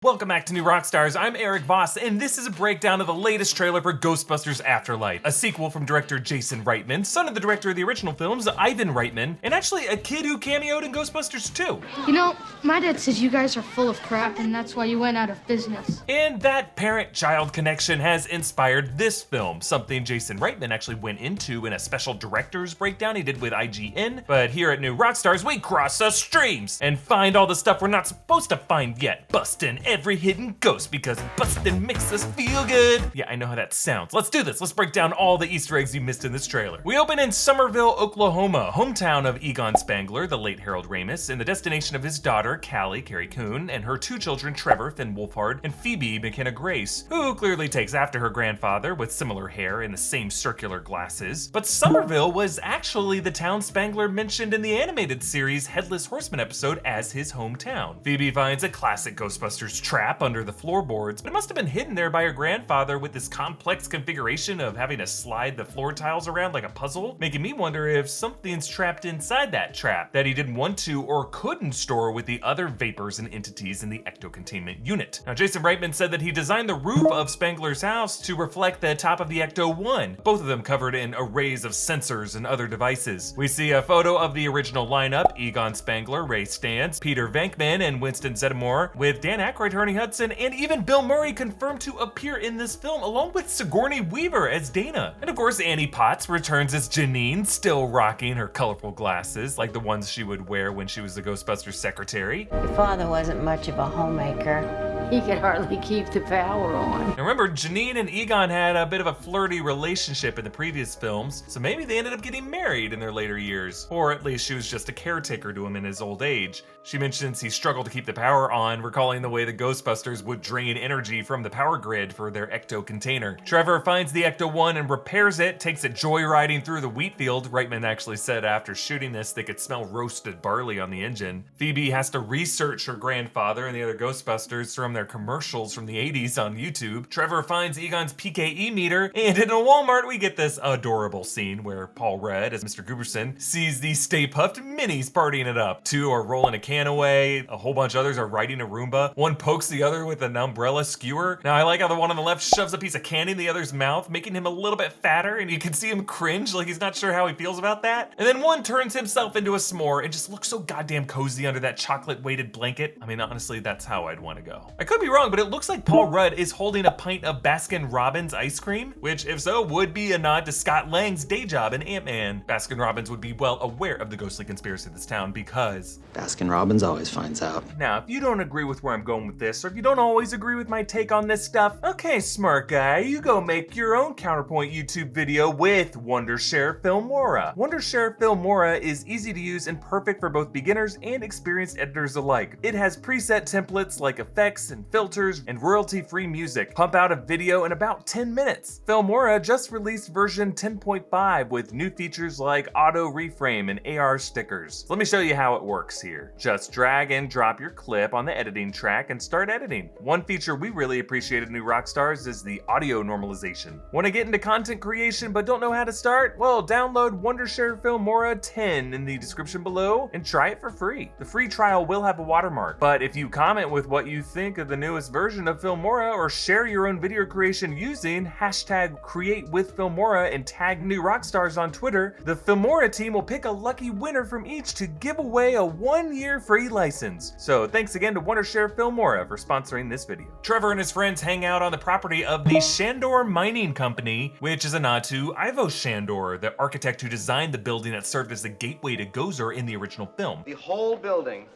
Welcome back to New Rockstars. I'm Erik Voss, and this is a breakdown of the latest trailer for Ghostbusters Afterlife, a sequel from director Jason Reitman, son of the director of the original films, Ivan Reitman, and actually a kid who cameoed in Ghostbusters 2. You know, my dad says you guys are full of crap, and that's why you went out of business. And that parent-child connection has inspired this film, something Jason Reitman actually went into in a special director's breakdown he did with IGN. But here at New Rockstars, we cross the streams and find all the stuff we're not supposed to find yet, busting every hidden ghost because bustin' makes us feel good. Yeah, I know how that sounds. Let's do this. Let's break down all the Easter eggs you missed in this trailer. We open in Summerville, Oklahoma, hometown of Egon Spangler, the late Harold Ramis, and the destination of his daughter, Callie, Carrie Coon, and her two children, Trevor, Finn Wolfhard, and Phoebe, McKenna Grace, who clearly takes after her grandfather with similar hair and the same circular glasses. But Summerville was actually the town Spangler mentioned in the animated series Headless Horseman episode as his hometown. Phoebe finds a classic Ghostbusters trap under the floorboards, but it must have been hidden there by her grandfather with this complex configuration of having to slide the floor tiles around like a puzzle, making me wonder if something's trapped inside that trap that he didn't want to or couldn't store with the other vapors and entities in the ecto-containment unit. Now, Jason Reitman said that he designed the roof of Spangler's house to reflect the top of the Ecto-1, both of them covered in arrays of sensors and other devices. We see a photo of the original lineup: Egon Spangler, Ray Stantz, Peter Venkman, and Winston Zeddemore, with Dan Aykroyd, Ernie Hudson, and even Bill Murray confirmed to appear in this film, along with Sigourney Weaver as Dana. And of course, Annie Potts returns as Janine, still rocking her colorful glasses, like the ones she would wear when she was the Ghostbusters secretary. Your father wasn't much of a homemaker. He could hardly keep the power on. Now remember, Janine and Egon had a bit of a flirty relationship in the previous films, so maybe they ended up getting married in their later years. Or at least she was just a caretaker to him in his old age. She mentions he struggled to keep the power on, recalling the way the Ghostbusters would drain energy from the power grid for their ecto container. Trevor finds the Ecto-1 and repairs it, takes it joyriding through the wheat field. Reitman actually said after shooting this they could smell roasted barley on the engine. Phoebe has to research her grandfather and the other Ghostbusters from their commercials from the 80s on YouTube. Trevor finds Egon's PKE meter, and in a Walmart we get this adorable scene where Paul Rudd, as Mr. Gooberson, sees these Stay Puft Minis partying it up. Two are rolling a can away, a whole bunch of others are riding a Roomba, one pokes the other with an umbrella skewer. Now I like how the one on the left shoves a piece of candy in the other's mouth, making him a little bit fatter, and you can see him cringe like he's not sure how he feels about that. And then one turns himself into a s'more and just looks so goddamn cozy under that chocolate weighted blanket. I mean, honestly, that's how I'd want to go. I could be wrong, but it looks like Paul Rudd is holding a pint of Baskin-Robbins ice cream, which if so would be a nod to Scott Lang's day job in Ant-Man. Baskin-Robbins would be well aware of the ghostly conspiracy of this town because Baskin-Robbins always finds out. Now, if you don't agree with where I'm going with this, or if you don't always agree with my take on this stuff, okay, smart guy, you go make your own counterpoint YouTube video with Wondershare Filmora. Wondershare Filmora is easy to use and perfect for both beginners and experienced editors alike. It has preset templates like effects and filters and royalty-free music. Pump out a video in about 10 minutes. Filmora just released version 10.5 with new features like auto reframe and AR stickers. So let me show you how it works here. Just drag and drop your clip on the editing track and start editing. One feature we really appreciate at New Rockstars is the audio normalization. Want to get into content creation but don't know how to start? Well, download Wondershare Filmora 10 in the description below and try it for free. The free trial will have a watermark, but if you comment with what you think of the newest version of Filmora or share your own video creation using #CreateWithFilmora and tag New Rockstars on Twitter, the Filmora team will pick a lucky winner from each to give away a 1-year free license. So thanks again to Wondershare Filmora for sponsoring this video. Trevor and his friends hang out on the property of the Shandor Mining Company, which is a nod to Ivo Shandor, the architect who designed the building that served as the gateway to Gozer in the original film. The whole building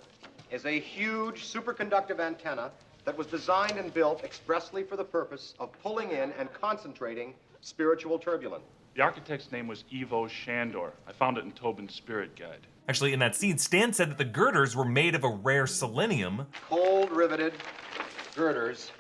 is a huge superconductive antenna that was designed and built expressly for the purpose of pulling in and concentrating spiritual turbulence. The architect's name was Ivo Shandor. I found it in Tobin's Spirit Guide. Actually, in that scene, Stan said that the girders were made of a rare selenium. Cold riveted girders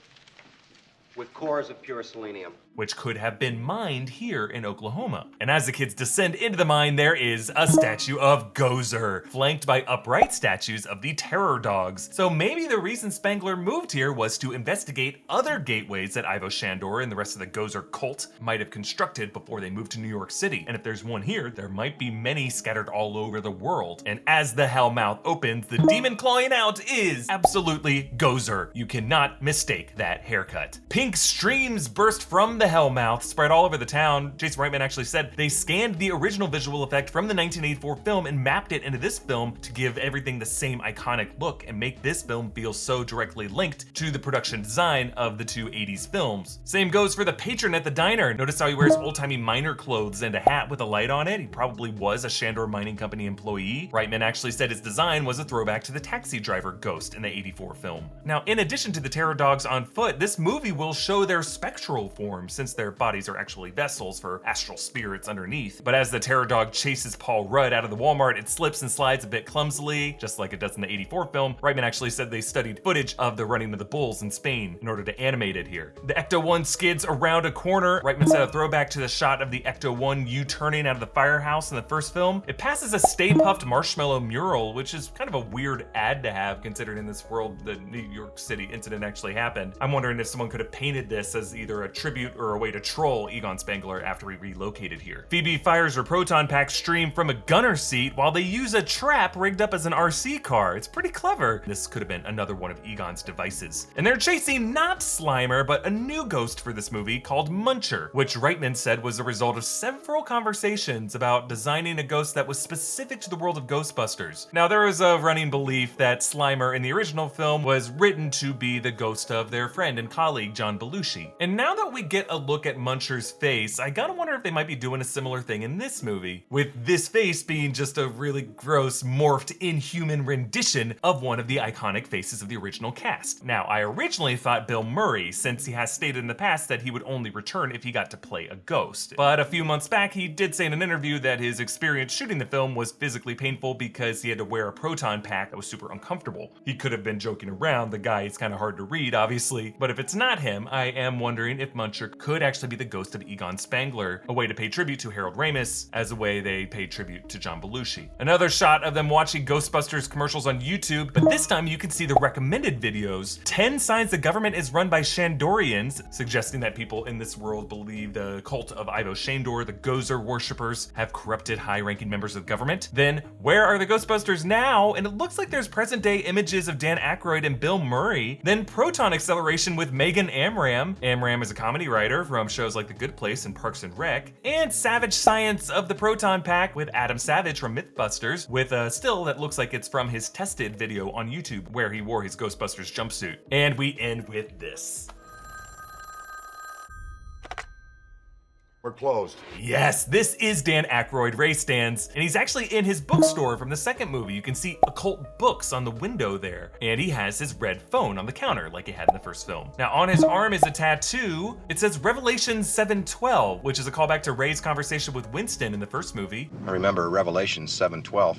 with cores of pure selenium. which could have been mined here in Oklahoma. And as the kids descend into the mine, there is a statue of Gozer, flanked by upright statues of the Terror Dogs. So maybe the reason Spangler moved here was to investigate other gateways that Ivo Shandor and the rest of the Gozer cult might have constructed before they moved to New York City. And if there's one here, there might be many scattered all over the world. And as the Hellmouth opens, the demon clawing out is absolutely Gozer. You cannot mistake that haircut. Pink streams burst from the Hellmouth, spread all over the town. Jason Reitman actually said they scanned the original visual effect from the 1984 film and mapped it into this film to give everything the same iconic look and make this film feel so directly linked to the production design of the two 80s films. Same goes for the patron at the diner. Notice how he wears old-timey miner clothes and a hat with a light on it. He probably was a Shandor Mining Company employee. Reitman actually said his design was a throwback to the taxi driver ghost in the 84 film. Now, in addition to the Terror Dogs on foot, this movie will show their spectral form since their bodies are actually vessels for astral spirits underneath. But as the Terror Dog chases Paul Rudd out of the Walmart, it slips and slides a bit clumsily, just like it does in the 84 film. Reitman actually said they studied footage of the running of the bulls in Spain in order to animate it here. The Ecto-1 skids around a corner. Reitman said a throwback to the shot of the Ecto-1 U-turning out of the firehouse in the first film. It passes a Stay Puft Marshmallow mural, which is kind of a weird ad to have considering in this world the New York City incident actually happened. I'm wondering if someone could have painted this as either a tribute or a way to troll Egon Spangler after he relocated here. Phoebe fires her proton pack stream from a gunner seat while they use a trap rigged up as an RC car. It's pretty clever. This could have been another one of Egon's devices. And they're chasing not Slimer, but a new ghost for this movie called Muncher, which Reitman said was the result of several conversations about designing a ghost that was specific to the world of Ghostbusters. Now, there is a running belief that Slimer in the original film was written to be the ghost of their friend and colleague, John Belushi. And now that we get a look at Muncher's face, I gotta wonder if they might be doing a similar thing in this movie, with this face being just a really gross, morphed, inhuman rendition of one of the iconic faces of the original cast. Now, I originally thought Bill Murray, since he has stated in the past that he would only return if he got to play a ghost. But a few months back, he did say in an interview that his experience shooting the film was physically painful because he had to wear a proton pack that was super uncomfortable. He could have been joking around, the guy is kind of hard to read, obviously, but if it's not him, I am wondering if Muncher could actually be the ghost of Egon Spangler, a way to pay tribute to Harold Ramis, as a way they paid tribute to John Belushi. Another shot of them watching Ghostbusters commercials on YouTube, but this time you can see the recommended videos. 10 signs the government is run by Shandorians, suggesting that people in this world believe the cult of Ivo Shandor, the Gozer worshippers, have corrupted high-ranking members of government. Then, where are the Ghostbusters now? And it looks like there's present-day images of Dan Aykroyd and Bill Murray. Then proton acceleration with Megan Amram. Amram is a comedy writer from shows like The Good Place and Parks and Rec. And Savage Science of the Proton Pack with Adam Savage from Mythbusters, with a still that looks like it's from his tested video on YouTube where he wore his Ghostbusters jumpsuit. And we end with this. We're closed. Yes, this is Dan Aykroyd, Ray Stans, and he's actually in his bookstore from the second movie. You can see occult books on the window there, and he has his red phone on the counter like he had in the first film. Now on his arm is a tattoo. It says Revelation 7:12, which is a callback to Ray's conversation with Winston in the first movie. I remember Revelation 7:12.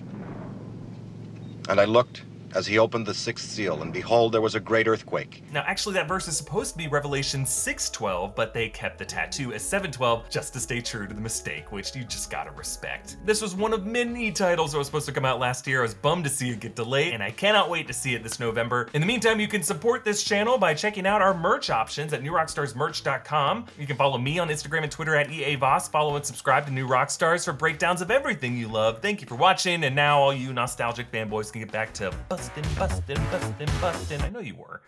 And I looked as he opened the sixth seal, and behold, there was a great earthquake. Now, actually, that verse is supposed to be Revelation 6:12, but they kept the tattoo as 7:12 just to stay true to the mistake, which you just gotta respect. This was one of many titles that was supposed to come out last year. I was bummed to see it get delayed, and I cannot wait to see it this November. In the meantime, you can support this channel by checking out our merch options at newrockstarsmerch.com. You can follow me on Instagram and Twitter at EA Voss. Follow and subscribe to New Rockstars for breakdowns of everything you love. Thank you for watching, and now all you nostalgic fanboys can get back to bustin'. I know you were.